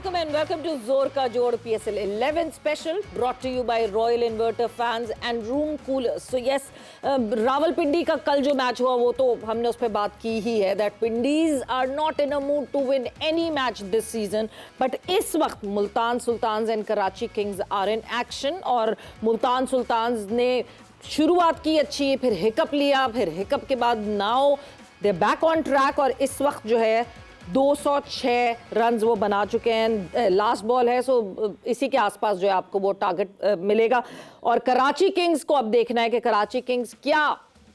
Assalamualaikum and welcome to Zor Ka Jod PSL 11 special brought to you by Royal Inverter Fans and Room Coolers. So yes, Rawalpindi का कल जो match हुआ वो तो हमने उस पर बात की ही है that Pindies are not in a mood to win any match this season. But इस वक्त Multan Sultans and Karachi Kings are in action और मुल्तान सुल्तान्स ने शुरुआत की अच्छी, फिर हिकअप लिया, फिर हिकअप के बाद now they back on track और इस वक्त जो है 206 रन्स वो बना चुके हैं। लास्ट बॉल है सो इसी के आसपास जो है आपको वो टारगेट मिलेगा। और कराची किंग्स को अब देखना है कि कराची किंग्स क्या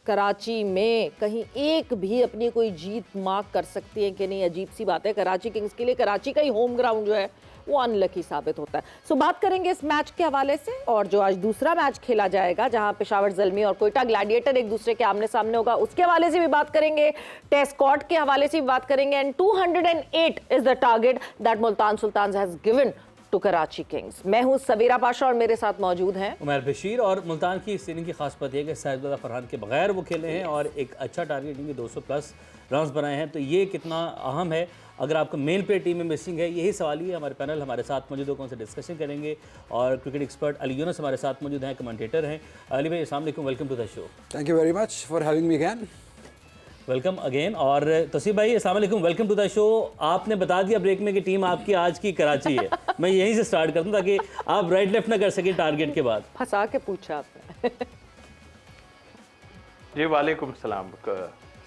कराची में कहीं एक भी अपनी कोई जीत मार्क कर सकती है कि नहीं। अजीब सी बात है कराची किंग्स के लिए, कराची का ही होम ग्राउंड जो है वो अनलकी साबित होता है। सो बात करेंगे इस मैच के हवाले से और जो आज दूसरा मैच खेला जाएगा जहां पेशावर ज़ल्मी और कोयटा ग्लैडिएटर एक दूसरे के आमने सामने होगा, उसके हवाले से भी बात करेंगे, टेस्ट स्क्वाड के हवाले से भी बात करेंगे। And 208 is the target that Multan Sultans has given to Karachi Kings. मैं हूं सवेरा पाशा और मेरे साथ मौजूद हैं उमर बशीर। और मुल्तान की इस इनिंग की खास बात यह कि साहिबजादा फरहान के बगैर वो खेले हैं और एक अच्छा टारगेट इनके 200 प्लस रन्स बनाए हैं, तो ये कितना अहम है अगर आपको मेन प्लेयर टीम में मिसिंग है। यही सवाल ही है। हमारे पैनल हमारे साथ मौजूद होकर उनसे डिस्कशन करेंगे और क्रिकेट एक्सपर्ट अली यूनुस हमारे साथ मौजूद हैं, कमेंटेटर हैं। अली भाई अस्सलाम वालेकुम, welcome to the show. Thank you very much for having me again. Welcome again. और तसीब भाई अस्सलाम वालेकुम, वेलकम टू द शो। आपने बता दिया ब्रेक में कि टीम आपकी आज की कराची है। मैं यहीं से स्टार्ट कर दूं ताकि आप राइट लेफ्ट ना कर सकें टारगेट के बाद। फंसा के पूछा आपने। जी वालेकुम सलाम,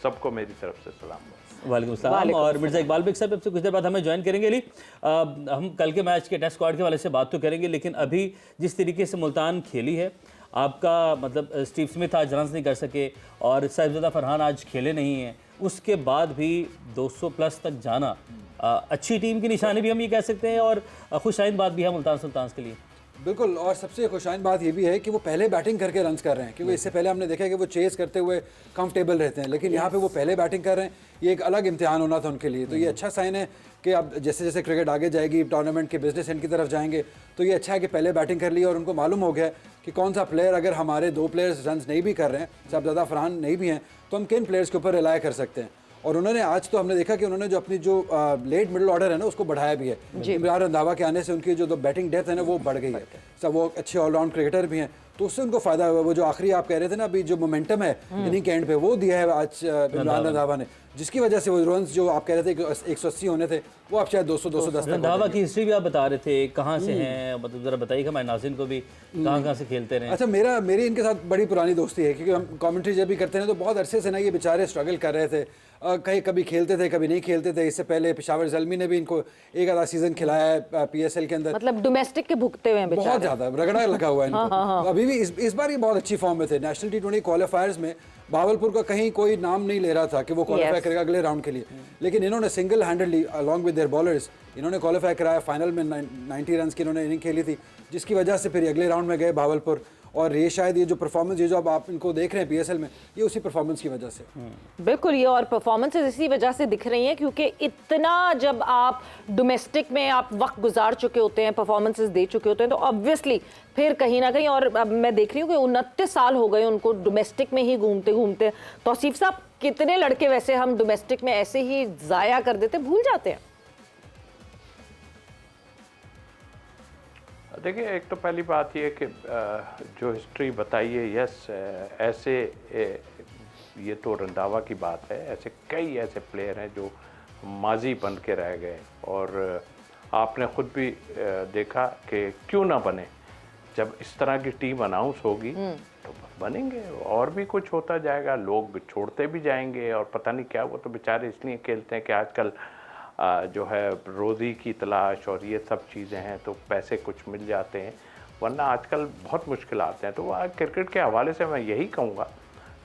सबको मेरी तरफ से सलाम। वालेकुम सलाम। और मिर्ज़ा इकबाल बेग साहब आपसे कुछ देर बाद हमें ज्वाइन करेंगे। अली हम कल के मैच के टेस्ट स्क्वाड के वाले से बात तो करेंगे, लेकिन अभी जिस तरीके से मुल्तान खेली है, आपका मतलब स्टीव स्मिथ आज रन्स नहीं कर सके और साहिबजादा फरहान आज खेले नहीं हैं, उसके बाद भी 200 प्लस तक जाना अच्छी टीम की निशानी भी हम ये कह सकते हैं और खुशाइन बात भी है मुल्तान सुल्तान्स के लिए। बिल्कुल, और सबसे खुशाइन बात ये भी है कि वो पहले बैटिंग करके रन्स कर रहे हैं, क्योंकि इससे पहले हमने देखा है कि वो चेस करते हुए कंफर्टेबल रहते हैं, लेकिन यहाँ पे वो पहले बैटिंग कर रहे हैं। ये एक अलग इम्तिहान होना था उनके लिए, तो ये अच्छा साइन है कि अब जैसे जैसे क्रिकेट आगे जाएगी, टूर्नामेंट के बिजनेस एंड की तरफ जाएंगे, तो ये अच्छा है कि पहले बैटिंग कर ली और उनको मालूम हो गया कि कौन सा प्लेयर, अगर हमारे दो प्लेयर्स रन्स नहीं भी कर रहे हैं, साहिबजादा फरहान नहीं भी हैं, तो हम किन प्लेयर्स के ऊपर रिलाय कर सकते हैं। और उन्होंने आज तो हमने देखा कि उन्होंने जो अपनी जो लेट मिडिल ऑर्डर है ना उसको बढ़ाया भी है। इमरान रंधावा के आने से उनकी जो बैटिंग डेप्थ है ना वो बढ़ गई है। सब वो अच्छे ऑलराउंड क्रिकेटर भी हैं, तो उससे उनको फायदा हुआ। वो जो आखिरी आप कह रहे थे ना अभी जो मोमेंटम है इनिंग के एंड पे वो दिया है आज इमरान रंधावा ने, जिसकी वजह से वो रन्स जो आप कह रहे थे 180 होने थे वो अब शायद 200-210 तक। रंधावा की हिस्ट्री भी आप बता रहे थे, कहाँ से हैं, मतलब ज़रा बताइएगा हमारे नाज़रीन को भी कहाँ से खेलते रहे। अच्छा, मेरी इनके साथ बड़ी पुरानी दोस्ती है, क्योंकि हम कमेंट्री जब भी करते हैं तो बहुत अरसे से ना ये बेचारे स्ट्रगल कर रहे थे, कहीं कभी खेलते थे कभी नहीं खेलते थे। इससे पहले पेशावर ज़ल्मी ने भी इनको एक आधा सीजन खिलाया है PSL के अंदर, मतलब डोमेस्टिक के भुगते हुए हैं बेचारे, बहुत ज़्यादा रगड़ा लगा हुआ है इनको। तो अभी भी इस बार ये बहुत अच्छी फॉर्म में थे। नेशनल T20 क्वालिफायर्स में भावलपुर का कहीं कोई नाम नहीं ले रहा था कि वो क्वालिफाई करेगा अगले राउंड के लिए, लेकिन इन्होंने single handedly along with their bowlers इन्होंने क्वालिफाई कराया। फाइनल में 90 रन की इन्होंने इनिंग खेली थी, जिसकी वजह से फिर अगले राउंड में गए भावलपुर। और ये शायद ये जो परफॉर्मेंस, ये जो अब आप इनको देख रहे हैं PSL में, ये उसी परफॉर्मेंस की वजह से। बिल्कुल, ये और परफॉर्मेंसेस इसी वजह से दिख रही हैं क्योंकि इतना जब आप डोमेस्टिक में आप वक्त गुजार चुके होते हैं, परफॉर्मेंसेस दे चुके होते हैं, तो ऑब्वियसली फिर कहीं ना कहीं, और अब मैं देख रही हूँ कि 29 साल हो गए उनको डोमेस्टिक में ही घूमते घूमते। तौसीफ साहब, कितने लड़के वैसे हम डोमेस्टिक में ऐसे ही ज़ाया कर देते, भूल जाते हैं। देखिए, एक तो पहली बात ये कि जो हिस्ट्री बताई है, यस ऐसे ये तो रंधावा की बात है, ऐसे कई ऐसे प्लेयर हैं जो माजी बन के रह गए और आपने ख़ुद भी देखा कि क्यों ना बने। जब इस तरह की टीम अनाउंस होगी तो बनेंगे, और भी कुछ होता जाएगा, लोग छोड़ते भी जाएंगे और पता नहीं क्या। वो तो बेचारे इसलिए खेलते हैं कि आजकल जो है रोज़ी की तलाश और ये सब चीज़ें हैं, तो पैसे कुछ मिल जाते हैं, वरना आजकल बहुत मुश्किल आते हैं। तो वह क्रिकेट के हवाले से मैं यही कहूँगा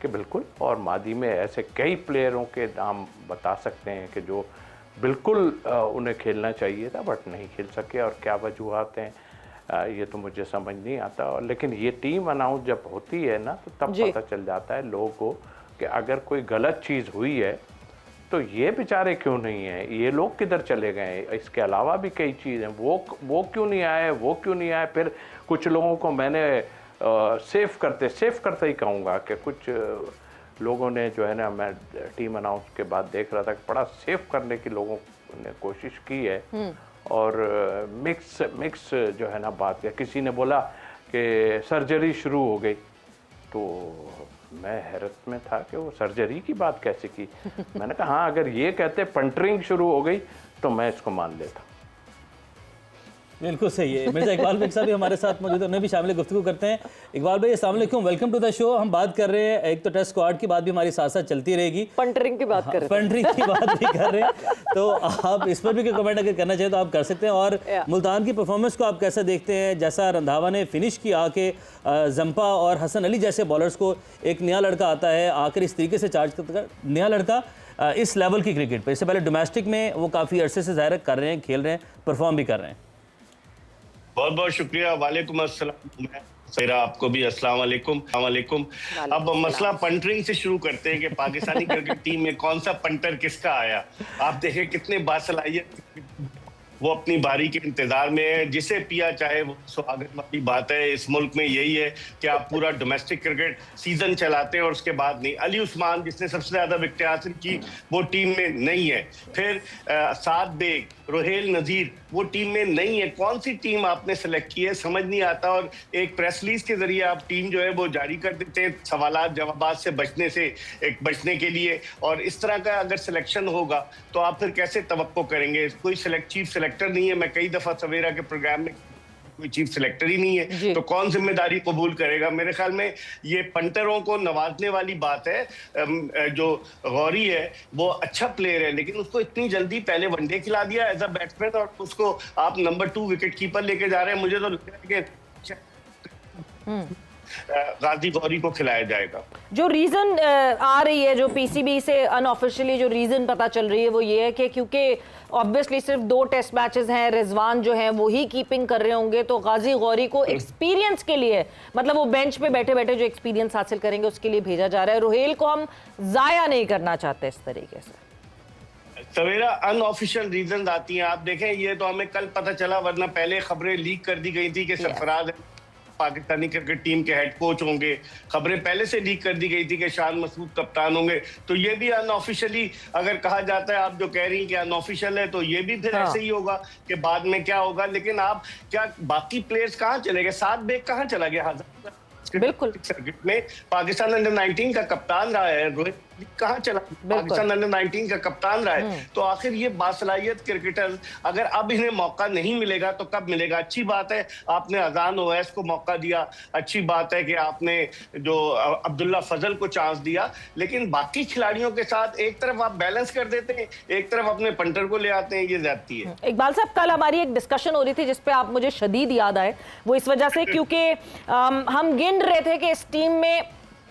कि बिल्कुल, और मादी में ऐसे कई प्लेयरों के नाम बता सकते हैं कि जो बिल्कुल उन्हें खेलना चाहिए था बट नहीं खेल सके, और क्या वजूहत हैं ये तो मुझे समझ नहीं आता। और लेकिन ये टीम अनाउंस जब होती है ना तो तब पता चल जाता है लोगों को कि अगर कोई गलत चीज़ हुई है तो ये बेचारे क्यों नहीं हैं, ये लोग किधर चले गए। इसके अलावा भी कई चीज़ें, वो क्यों नहीं आए, वो क्यों नहीं आए। फिर कुछ लोगों को मैंने सेफ करते ही कहूँगा कि कुछ लोगों ने जो है ना, मैं टीम अनाउंस के बाद देख रहा था कि बड़ा सेफ करने की लोगों ने कोशिश की है और मिक्स जो है ना बात है। किसी ने बोला कि सर्जरी शुरू हो गई, तो मैं हैरत में था कि वो सर्जरी की बात कैसे की। मैंने कहा हाँ, अगर ये कहते पंटरिंग शुरू हो गई तो मैं इसको मान लेता। बिल्कुल सही है। मिर्जा इकबाल बेग साहब भी हमारे साथ मौजूद है, उन्हें भी शामिल गुफ्तगू करते हैं। इकबाल भाई अस्सलाम वालेकुम, वेलकम टू द शो। हम बात कर रहे हैं, एक तो टेस्ट स्क्वाड की बात भी हमारी साथ साथ चलती रहेगी, पंटरिंग की बात कर रहे थे। पंटरिंग की बात भी कर रहे हैं, तो आप इस पर भी कोई कमेंट अगर करना चाहें तो आप कर सकते हैं। और मुल्तान की परफॉर्मेंस को आप कैसा देखते हैं, जैसा रंधावा ने फिनिश किया आके जंपा और हसन अली जैसे बॉलर्स को, एक नया लड़का आता है आकर इस तरीके से चार्ज कर, नया लड़का इस लेवल की क्रिकेट पर, इससे पहले डोमेस्टिक में वो काफ़ी अरसे से ज़ाहिर कर रहे हैं, खेल रहे हैं, परफॉर्म भी कर रहे हैं। बहुत बहुत शुक्रिया। वालेकुम अस्सलाम। मेरा आपको भी अस्सलाम वालेकुम। अब मसला पंटरिंग से शुरू करते हैं कि पाकिस्तानी क्रिकेट टीम में कौन सा पंटर किसका आया। आप देखें कितने बासलाहियत, वो अपनी बारी के इंतजार में है, जिसे पिया चाहे वो स्वागत वाली बात है। इस मुल्क में यही है कि आप पूरा डोमेस्टिक क्रिकेट सीजन चलाते हैं और उसके बाद नहीं। अली उस्मान जिसने सबसे ज्यादा विकेट हासिल की वो टीम में नहीं है। फिर साद बेग, रोहेल नजीर वो टीम में नहीं है। कौन सी टीम आपने सेलेक्ट की है समझ नहीं आता। और एक प्रेस रिलीज के जरिए आप टीम जो है वो जारी कर देते हैं सवालात जवाबात से बचने के लिए। और इस तरह का अगर सिलेक्शन होगा तो आप फिर कैसे तवक्को करेंगे। कोई चीफ सिलेक्टर नहीं है। मैं कई दफा सवेरा के प्रोग्राम में, कोई चीफ सिलेक्टर ही नहीं है तो कौन जिम्मेदारी कबूल करेगा। मेरे ख्याल में ये पंटरों को नवाजने वाली बात है। जो गौरी है वो अच्छा प्लेयर है, लेकिन उसको इतनी जल्दी पहले वनडे खिला दिया एज अ बैट्समैन, और उसको आप नंबर 2 विकेट कीपर लेके जा रहे हैं। मुझे तो लग रहा है कि गाजी गौरी को खिलाया जाएगा। जो रीजन आ रही है, जो पीसीबी से अनऑफिशियली जो रीजन पता चल रही है वो ये है कि क्योंकि ऑब्वियसली सिर्फ 2 टेस्ट मैचेस हैं, रिजवान जो हैं वो ही कीपिंग कर रहे होंगे, तो गाजी गौरी को एक्सपीरियंस के लिए, मतलब वो बेंच पे बैठे बैठे जो एक्सपीरियंस हासिल करेंगे उसके लिए भेजा जा रहा है। रोहेल को हम जाया नहीं करना चाहते इस तरीके से। सवेरा अनऑफिशियल रीजन आती हैं। आप देखें ये तो हमें कल पता चला, वरना पहले खबरें लीक कर दी गई थी कि सरफराज पाकिस्तानी क्रिकेट टीम के हेड कोच होंगे। खबरें पहले से लीक कर दी गई थी कि शान मसूद कप्तान होंगे। तो ये भी अनऑफिशियली अगर कहा जाता है, आप जो कह रही हैं कि अनऑफिशियल है, तो ये भी फिर ऐसे ही होगा कि बाद में क्या होगा। लेकिन आप क्या बाकी प्लेयर्स कहाँ चले गए? साद बेग कहाँ चला गया? बिल्कुल सर्किट में पाकिस्तान अंडर 19 का कप्तान रहा है। रोहित कहाँ चला? पाकिस्तान अंडर 19 का कप्तान रहा है। तो आखिर ये बासलाहियत क्रिकेटर अगर अब इन्हें मौका नहीं मिलेगा तो कब मिलेगा? अच्छी बात है आपने अजान ओवैस को मौका दिया, अच्छी बात है कि आपने जो अब्दुल्ला फजल को चांस दिया, लेकिन बाकी खिलाड़ियों के साथ एक तरफ आप बैलेंस कर देते हैं, एक तरफ अपने पंटर को ले आते हैं, ये ज्यादती है। इकबाल साहब, कल हमारी एक डिस्कशन हो रही थी जिसपे आप मुझे शदीद याद आए, वो इस वजह से क्योंकि हम गिन रहे थे कि इस टीम में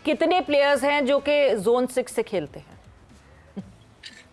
कितने प्लेयर्स हैं जो कि जोन 6 से खेलते हैं।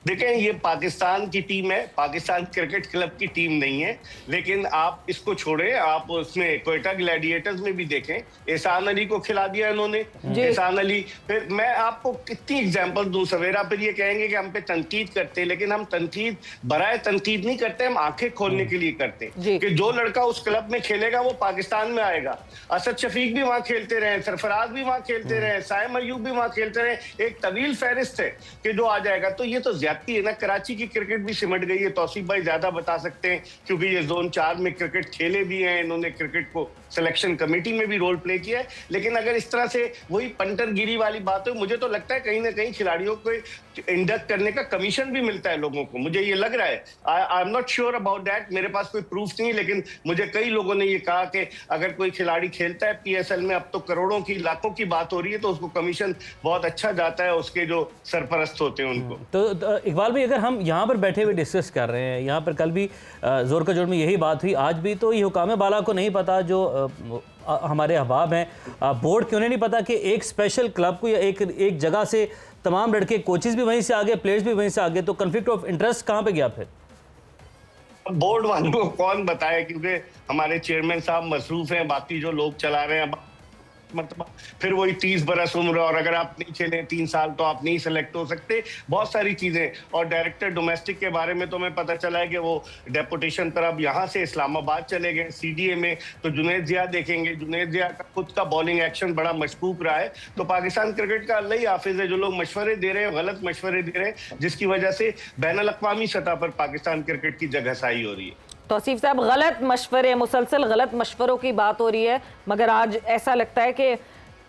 देखें ये पाकिस्तान की टीम है, पाकिस्तान क्रिकेट क्लब की टीम नहीं है। लेकिन आप इसको छोड़ें, आप उसमें कोयटा ग्लैडिएटर्स में भी देखें, एहसान अली को खिला दिया इन्होंने। एहसान अली, फिर मैं आपको कितनी एग्जांपल दूं। सवेरा फिर ये कहेंगे कि हम पे तनकीद करते हैं, लेकिन हम तनकीद बराए तनकीद नहीं करते, हम आंखें खोलने के लिए करते हैं कि जो लड़का उस क्लब में खेलेगा वो पाकिस्तान में आएगा। असद शफीक भी वहां खेलते रहे, सरफराज भी वहां खेलते रहे, साइम अयूब भी वहां खेलते रहे, एक तवील फहरिस्त है कि जो आ जाएगा। तो ये तो है ना। कराची की क्रिकेट भी सिमट गई है, तौसीफ भाई ज्यादा बता सकते हैं क्योंकि ये जोन 4 में क्रिकेट खेले भी हैं, इन्होंने क्रिकेट को सिलेक्शन कमेटी में भी रोल प्ले किया है। लेकिन अगर इस तरह से वही पंटरगिरी वाली बात हो, मुझे तो लगता है कहीं ना कहीं खिलाड़ियों को इंडक्ट करने का कमीशन भी मिलता है लोगों को, मुझे ये लग रहा है। I am not sure about that, मेरे पास कोई प्रूफ नहीं है, लेकिन मुझे कई लोगों ने ये कहा कि अगर कोई खिलाड़ी खेलता है पीएसएल में, अब तो करोड़ों की लाखों की बात हो रही है, तो उसको कमीशन बहुत अच्छा जाता है उसके जो सरपरस्त होते हैं उनको। तो इकबाल भाई, अगर हम यहाँ पर बैठे हुए डिस्कस कर रहे हैं, यहाँ पर कल भी जोर का जोर में यही बात हुई, आज भी, तो ये हुकाम बाला को नहीं पता, जो हमारे अहबाब हैं, बोर्ड क्यों नहीं पता कि एक स्पेशल क्लब को या एक जगह से तमाम लड़के, कोचेस भी वहीं से आगे, प्लेयर्स भी वहीं से आगे, तो कॉन्फ्लिक्ट ऑफ इंटरेस्ट कहाँ पे गया फिर? बोर्ड वालों को कौन बताए, क्योंकि हमारे चेयरमैन साहब मसरूफ हैं, बाकी जो लोग चला रहे हैं, मतलब फिर वही 30 बरस उम्र, और अगर आप नहीं खेले 3 साल तो आप नहीं सेलेक्ट हो सकते, बहुत सारी चीजें। और डायरेक्टर डोमेस्टिक के बारे में तो मैं पता चला है कि वो डेपुटेशन पर अब यहाँ से इस्लामाबाद चले गए सीडीए में। तो जुनैद जिया देखेंगे, जुनैद जिया का खुद का बॉलिंग एक्शन बड़ा मशकूक रहा है। तो पाकिस्तान क्रिकेट का अल्लाह ही हाफिज है, जो लोग मशवरे दे रहे हैं, गलत मशवरे दे रहे हैं, जिसकी वजह से बैनुल अक़वामी सतह पर पाकिस्तान क्रिकेट की जगहसाई हो रही है। तौसीफ साहब, गलत मशवरे, मुसलसल गलत मशवरों की बात हो रही है, मगर आज ऐसा लगता है कि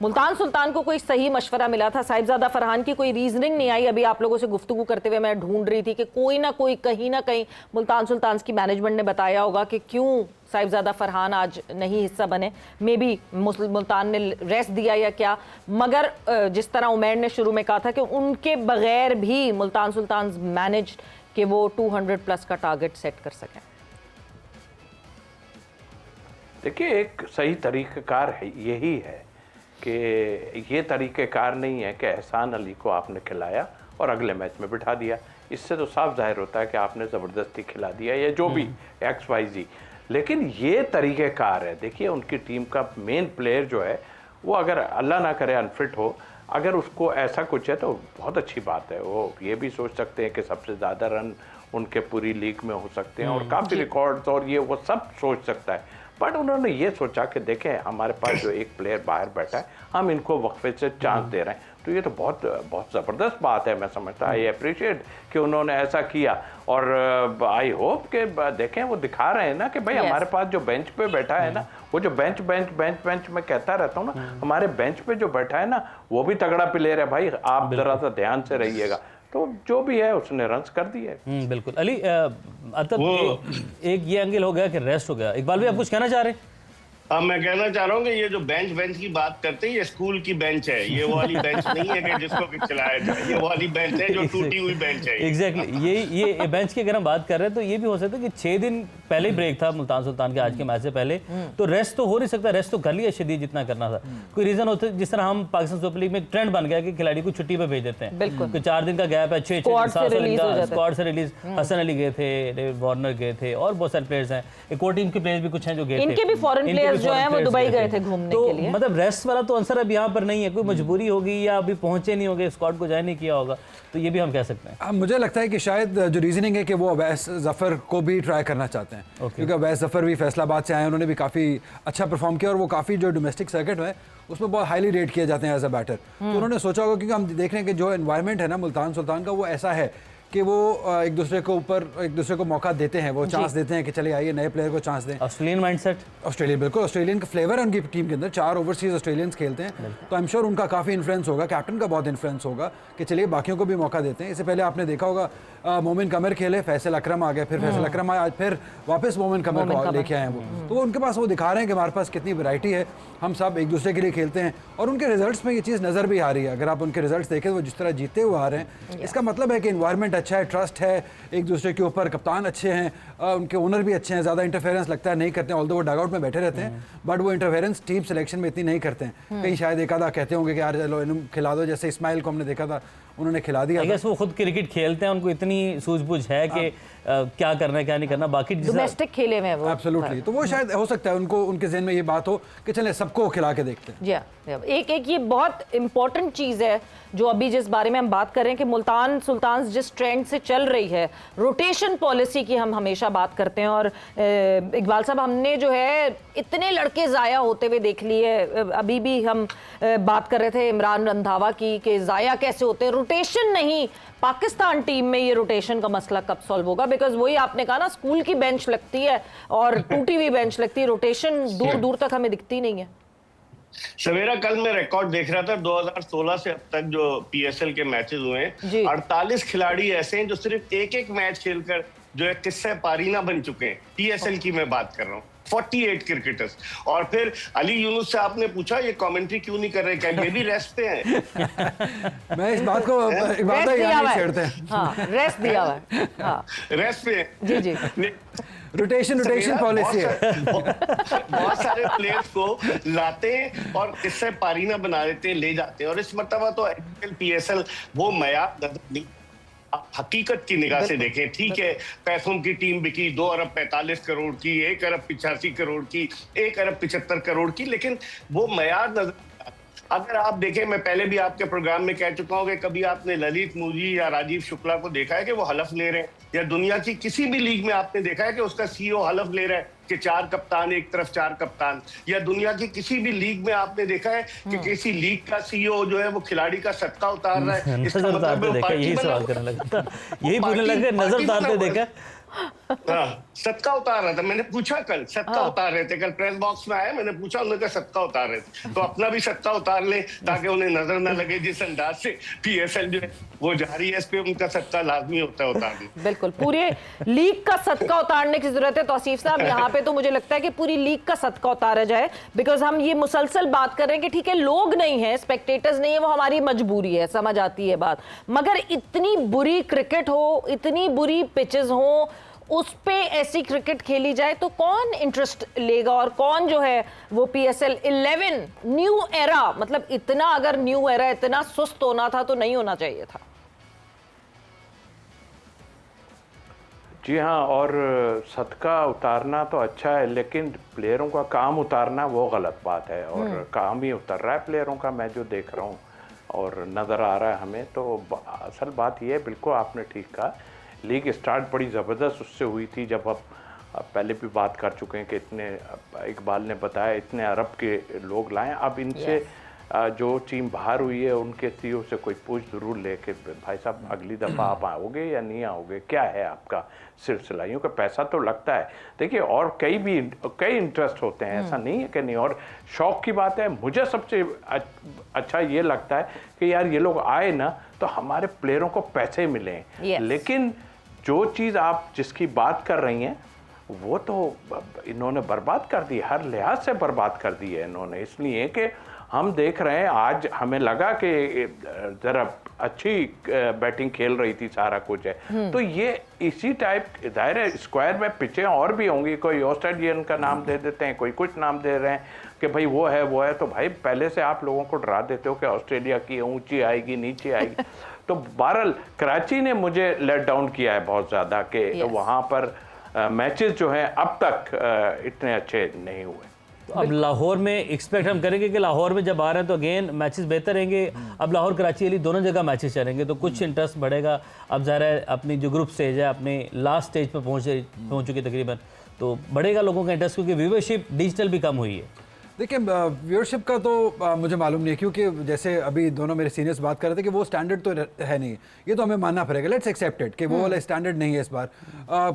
मुल्तान सुल्तान को कोई सही मशवरा मिला था। साहिबजादा फरहान की कोई रीजनिंग नहीं आई। अभी आप लोगों से गुफ्तगू करते हुए मैं ढूंढ रही थी कि कोई ना कोई कहीं ना कहीं मुल्तान सुल्तान की मैनेजमेंट ने बताया होगा कि क्यों साहिबजादा फरहान आज नहीं हिस्सा बने। मे बी मुल्तान ने रेस्ट दिया या क्या, मगर जिस तरह उमैर ने शुरू में कहा था कि उनके बगैर भी मुल्तान सुल्तान मैनेज कि वो 200+ का टारगेट सेट कर सकें। देखिए, एक सही तरीक़ाकार है, यही है कि ये तरीक़ेकार नहीं है कि एहसान अली को आपने खिलाया और अगले मैच में बिठा दिया। इससे तो साफ जाहिर होता है कि आपने ज़बरदस्ती खिला दिया या जो भी XYZ। लेकिन ये तरीक़ेकार है। देखिए, उनकी टीम का मेन प्लेयर जो है वो अगर अल्लाह ना करे अनफिट हो, अगर उसको ऐसा कुछ है तो बहुत अच्छी बात है। वो ये भी सोच सकते हैं कि सबसे ज़्यादा रन उनके पूरी लीग में हो सकते हैं और काफ़ी रिकॉर्ड्स और ये वो सब सोच सकता है। बट उन्होंने ये सोचा कि देखें, हमारे पास जो एक प्लेयर बाहर बैठा है, हम इनको वक्फे से चांस दे रहे हैं। तो ये तो बहुत बहुत ज़बरदस्त बात है। मैं समझता आई अप्रिशिएट कि उन्होंने ऐसा किया और आई होप कि देखें वो दिखा रहे हैं ना कि भाई हमारे पास जो बेंच पे बैठा है ना, वो जो बेंच मैं कहता रहता हूँ ना, हमारे बेंच पे जो बैठा है ना वो भी तगड़ा प्लेयर है भाई, आप ज़रा सा ध्यान से रहिएगा। तो जो भी है उसने रन्स कर दिए। बिल्कुल। अली, एक ये एंगल हो गया कि रेस्ट हो गया। इकबाल भाई, आप कुछ कहना चाह रहे हैं? अब मैं कहना चाह रहा हूँ कि ये जो बेंच की बात करते हैं, ये स्कूल की बेंच है। ये वाली बेंच नहीं है कि जिसको कि चलाया जाए। ये वाली बेंच है जो टूटी हुई बेंच है। एग्जैक्टली। ये बेंच की अगर हम बात कर रहे हैं तो ये भी हो सकता है कि 6 दिन पहले ही ब्रेक था मुल्तान सुल्तान के आज के मैच से पहले, तो रेस्ट तो हो नहीं सकता। रेस्ट तो कर लिया शदीद जितना करना था। कोई रीजन होता है, जिस तरह हम पाकिस्तान सुपर लीग में एक ट्रेंड बन गया कि खिलाड़ी को छुट्टी पे भेज देते हैं। बिल्कुल। 4 दिन का गैप है, 6 स्क्वाड से रिलीज। हसन अली गए थे, डेविड वार्नर गए थे और बहुत सारे प्लेयर्स हैं। एक और टीम के प्लेयर्स भी कुछ हैं जो गए थे। इनके भी फॉरेन प्लेयर्स जो हैं वो दुबई गए थे घूमने तो के लिए। मतलब रेस्ट वाला तो आंसर अब यहाँ पर नहीं है। कोई मजबूरी होगी या अभी पहुंचे नहीं होंगे, स्क्वाड को ज्वाइन नहीं किया होगा, तो ये भी हम कह सकते हैं। मुझे लगता है कि शायद जो रीजनिंग है कि वो अवैस जफर को भी ट्राई करना चाहते हैं, क्योंकि अवैस जफर भी फैसलाबाद से आए, उन्होंने भी काफ़ी अच्छा परफॉर्म किया और वो काफ़ी जो डोमेस्टिक सर्किट है उसमें बहुत हाईली रेट किए जाते हैं एज अ बैटर। तो उन्होंने सोचा होगा, क्योंकि हम देख रहे हैं कि जो एनवायरनमेंट है ना मुल्तान सुल्तान का, वो ऐसा है कि वो एक दूसरे को मौका देते हैं, वो चांस देते हैं कि चले आइए नए प्लेयर को चांस दें। ऑस्ट्रेलियन माइंडसेट, ऑस्ट्रेलियन, बिल्कुल ऑस्ट्रेलियन का फ्लेवर है उनकी टीम के अंदर। 4 ओवरसीज ऑस्ट्रेलियंस खेलते हैं, तो आई एम श्योर उनका काफ़ी इन्फ्लुएंस होगा, कैप्टन का बहुत इन्फ्लुएंस होगा कि चलिए बाकियों को भी मौका देते हैं। इससे पहले आपने देखा होगा मोमिन कमर खेले, फैसल अकरम आ गए, फिर फैसल अकरम आए, आज फिर वापस मोमिन कमर को लेके आए वो। तो उनके पास वो दिखा रहे हैं कि हमारे पास कितनी वैरायटी है, हम सब एक दूसरे के लिए खेलते हैं और उनके रिजल्ट्स में ये चीज़ नज़र भी आ रही है। अगर आप उनके रिजल्ट्स देखें तो वो जिस तरह जीते हुए आ रहे हैं, इसका मतलब है कि इन्वायरमेंट अच्छा है, ट्रस्ट है एक दूसरे के ऊपर, कप्तान अच्छे हैं, उनके ओनर भी अच्छे हैं, ज़्यादा इंटरफेरेंस लगता है नहीं करते हैं, ऑल्दो वो डगआउट में बैठे रहते हैं, बट वो इंटरफेरेंस टीम सिलेक्शन में इतनी नहीं करते हैं। कहीं शायद एक आधा कहते होंगे कि यार चलो इन्हें खिला दो, जैसे इस्माइल को हमने देखा था, उन्होंने खिला दिया। आई गेस वो खुद क्रिकेट खेलते हैं, उनको इतनी सूझबूझ है कि क्या करना है क्या नहीं करना, बाकी डोमेस्टिक खेले में वो। एब्सोल्युटली। तो वो शायद हो सकता है उनको, उनके ज़हन में ये बात हो कि चले सबको खिला के देखते हैं। जी, एक ये बहुत इंपॉर्टेंट चीज़ है जो अभी जिस बारे में हम बात कर रहे हैं कि मुल्तान सुल्तान जिस ट्रेंड से चल रही है, रोटेशन पॉलिसी की हम हमेशा बात करते हैं। और इकबाल साहब, हमने जो है इतने लड़के ज़ाया होते हुए देख लिए। अभी भी हम बात कर रहे थे इमरान रंधावा की कि ज़ाया कैसे होते हैं, रोटेशन नहीं। पाकिस्तान टीम में ये रोटेशन का मसला कब सॉल्व होगा? बिकॉज वही आपने कहा ना, स्कूल की बेंच लगती है और टूटी हुई बेंच लगती है, रोटेशन दूर दूर तक हमें दिखती नहीं है। सवेरा, कल मैं रिकॉर्ड देख रहा था, 2016 से अब तक जो PSL के मैचेस हुए हैं, 48 खिलाड़ी ऐसे हैं जो सिर्फ एक मैच खेलकर जो है किस्से पारीना बन चुके हैं। PSL की मैं बात कर रहा हूँ, 48 क्रिकेटर्स। और फिर अली यूनुस से आपने पूछा ये कमेंट्री क्यों नहीं कर रहे, क्या ये भी रेस्ट पे हैं? मैं इस बात को छेड़ते हैं। हाँ, रेस्ट दिया हुआ है। हाँ, रेस्ट पे जी जी। रोटेशन पॉलिसी है। बहुत सारे प्लेयर्स को लाते हैं और इससे पारीना बना देते हैं, ले जाते हैं। और इस मर्तबा तो PSL वो मयार नजर नहीं। आप हकीकत की निगाह से देखें, ठीक है, पैसों की टीम बिकी 2 अरब 45 करोड़ की, 1 अरब 85 करोड़ की, 1 अरब 75 करोड़ की, लेकिन वो मयार नजर। अगर आप देखें, मैं पहले भी आपके प्रोग्राम में कह चुका हूं कि कभी आपने ललित मोदी या राजीव शुक्ला को देखा है कि वो हलफ ले रहे हैं, या दुनिया की किसी भी लीग में आपने देखा है कि उसका CEO हलफ ले रहा है कि 4 कप्तान एक तरफ 4 कप्तान, या दुनिया की किसी भी लीग में आपने देखा है कि किसी लीग का CEO जो है वो खिलाड़ी का सदका उतार रहा है? नजर उतारते देखा, यही सवाल करने लगा, यही पूछने लगा, नजर उतारते देखा। हाँ, सदका उतार रहा था। मैंने पूछा कल, सदका उतार रहे थे, कल प्रेस बॉक्स में आया, मैंने पूछा, उन्होंने कहा सदका उतार रहे थे। तो अपना भी सदका उतार ले ताकि उन्हें नजर ना लगे जिस अंदाज से पीएसएल जो है वो जा रही है, इस पे उनका सदका लाजमी होता है उतारना। बिल्कुल, पूरे लीग का सदका उतारने की जरूरत है तौसीफ साहब। यहाँ पे तो मुझे लगता है कि पूरी लीग का सदका उतारा जाए, बिकॉज हम ये मुसलसल बात कर रहे हैं कि ठीक है लोग नहीं है, स्पेक्टेटर्स नहीं है, वो हमारी मजबूरी है, समझ आती है बात, मगर इतनी बुरी क्रिकेट हो, इतनी बुरी पिचेस हो, उस पे ऐसी क्रिकेट खेली जाए तो कौन इंटरेस्ट लेगा और कौन जो है वो PSL 11 न्यू एरा, मतलब इतना अगर न्यू एरा इतना सुस्त होना था तो नहीं होना चाहिए था। जी हाँ, और सदका उतारना तो अच्छा है, लेकिन प्लेयरों का काम उतारना वो गलत बात है। और काम ही उतर रहा है प्लेयरों का, मैं जो देख रहा हूँ और नज़र आ रहा है हमें, तो असल बात ये है, बिल्कुल आपने ठीक कहा, लीग स्टार्ट बड़ी ज़बरदस्त उससे हुई थी जब अब पहले भी बात कर चुके हैं कि इतने, इकबाल ने बताया, इतने अरब के लोग लाएं। अब इनसे जो टीम बाहर हुई है उनके सीईओ से कोई पूछ जरूर ले कि भाई साहब अगली दफ़ा आप आओगे या नहीं आओगे, क्या है आपका सिलसिला। यूँ का पैसा तो लगता है, देखिए, और कई इंटरेस्ट होते हैं, ऐसा नहीं है कि नहीं। और शौक की बात है, मुझे सबसे अच्छा ये लगता है कि यार ये लोग आए ना तो हमारे प्लेयरों को पैसे मिले। लेकिन जो चीज़ आप जिसकी बात कर रही हैं वो तो इन्होंने बर्बाद कर दी, हर लिहाज से बर्बाद कर दी है इन्होंने। इसलिए कि हम देख रहे हैं, आज हमें लगा कि ज़रा अच्छी बैटिंग खेल रही थी, सारा कुछ है, तो ये इसी टाइप, जाहिर है स्क्वायर में पिचें और भी होंगी, कोई ऑस्ट्रेलियन का नाम दे देते हैं, कोई कुछ नाम दे रहे हैं कि भाई वो है, तो भाई पहले से आप लोगों को डरा देते हो कि ऑस्ट्रेलिया की ऊंची आएगी नीचे आएगी। तो बहरहाल कराची ने मुझे लेट डाउन किया है बहुत ज़्यादा कि वहाँ पर मैचेस जो हैं अब तक इतने अच्छे नहीं हुए। तो अब लाहौर में एक्सपेक्ट हम करेंगे कि लाहौर में जब आ रहे हैं तो अगेन मैचेस बेहतर रहेंगे। अब लाहौर कराची अली दोनों जगह मैचेस चलेंगे तो कुछ इंटरेस्ट बढ़ेगा। अब ज़रा अपनी जो ग्रुप स्टेज है, अपने लास्ट स्टेज पर पहुँच चुकी तकरीबन, तो बढ़ेगा लोगों का इंटरेस्ट, क्योंकि व्यूवरशिप डिजिटल भी कम हुई है। देखिए व्यूअरशिप का तो मुझे मालूम नहीं है, क्योंकि जैसे अभी दोनों मेरे सीनियर्स बात कर रहे थे कि वो स्टैंडर्ड तो है नहीं, ये तो हमें मानना पड़ेगा, लेट्स एक्सेप्टेड कि वो वाला स्टैंडर्ड नहीं है इस बार।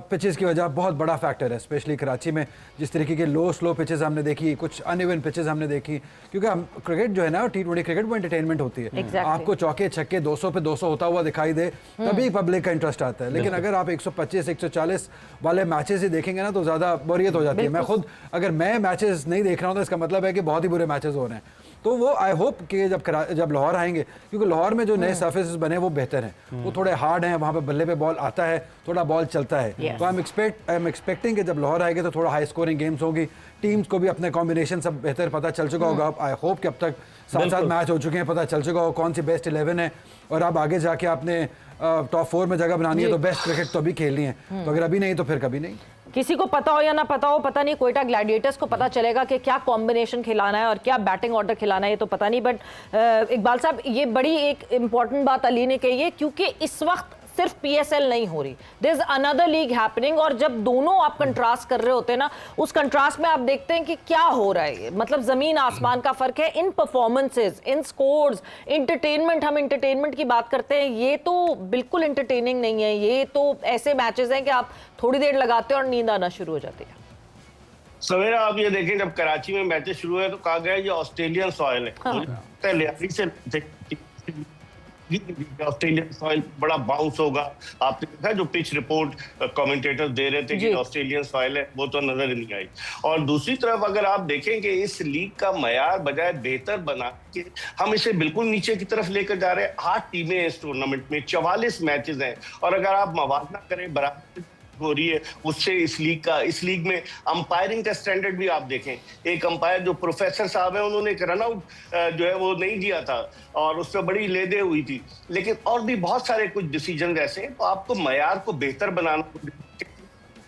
पिचेस की वजह बहुत बड़ा फैक्टर है, स्पेशली कराची में जिस तरीके के स्लो पिचेस हमने देखी, कुछ अनइवन पिचेस हमने देखी, क्योंकि हम क्रिकेट जो है ना, T20 क्रिकेट वो एंटरटेनमेंट होती है। आपको चौके छक्के 200 पे 200 होता हुआ दिखाई दे तभी पब्लिक का इंटरेस्ट आता है। लेकिन अगर आप 125 140 वाले मैचेस ही देखेंगे ना तो ज़्यादा बोरियत हो जाती है। मैं खुद अगर मैं मैचेस नहीं देख रहा हूँ तो इसका मतलब है कि बहुत ही बुरे मैचेस हो रहे हैं। तो वो आई होप कि जब लाहौर आएंगे, क्योंकि लाहौर में जो नए सर्फेसेस बने वो बेहतर हैं, वो थोड़े हार्ड हैं, वहाँ पे बल्ले पे बॉल आता है, थोड़ा बॉल चलता है। तो आई एम एक्सपेक्टिंग कि जब लाहौर आएगी तो थोड़ा हाई स्कोरिंग गेम्स होगी, टीम्स को भी अपने कॉम्बिनेशन सब बेहतर पता चल चुका होगा। आई होप कि अब तक 7 मैच हो चुके हैं, पता चल चुका हो कौन सी बेस्ट 11 है, और अब आगे जाके आपने टॉप 4 में जगह बनानी है तो बेस्ट क्रिकेट तो अभी खेलनी है। तो अगर अभी नहीं तो फिर कभी नहीं। किसी को पता हो या ना पता हो, पता नहीं, कोयटा ग्लैडिएटर्स को पता चलेगा कि क्या कॉम्बिनेशन खिलाना है और क्या बैटिंग ऑर्डर खिलाना है, ये तो पता नहीं। बट इकबाल साहब, ये बड़ी एक इंपॉर्टेंट बात अली ने कही है, क्योंकि इस वक्त सिर्फ PSL नहीं हो रही, there is another league happening, और जब दोनों आप कंट्रास्ट कर रहे होते हैं ना, उस कंट्रास्ट में आप देखते हैं कि क्या हो रहा है, मतलब जमीन आसमान का फर्क है इन परफॉर्मेंसेस, इन स्कोर्स, एंटरटेनमेंट। हम एंटरटेनमेंट की बात करते हैं, ये तो बिल्कुल एंटरटेनिंग नहीं है। ये तो ऐसे मैचेस हैं कि आप थोड़ी देर लगाते हैं और नींद आना शुरू हो जाती है। सवेरा आप ये देखें, जब कराची में मैचेस शुरू हुए तो कहा गया ये ऑस्ट्रेलियन सॉइल है। लिहाजी से ऑस्ट्रेलियन सॉइल बड़ा बाउंस होगा। आपने देखा जो पिच रिपोर्ट कमेंटेटर दे रहे थे कि ऑस्ट्रेलियन सॉइल है, वो तो नजर नहीं आई। और दूसरी तरफ अगर आप देखें कि इस लीग का मयार बजाय बेहतर बना के हम इसे बिल्कुल नीचे की तरफ लेकर जा रहे हैं। 8 टीमें इस टूर्नामेंट में, 44 मैचेस हैं, और अगर आप मवाजना करें बराबर हो रही है उससे इस लीग में अंपायरिंग का स्टैंडर्ड भी आप देखें। एक अंपायर जो प्रोफेसर साहब है, उन्होंने एक रन आउट जो है वो नहीं दिया था और उससे बड़ी लेदे हुई थी, लेकिन और भी बहुत सारे कुछ डिसीजन ऐसे हैं। तो आपको मयार को बेहतर बनाना,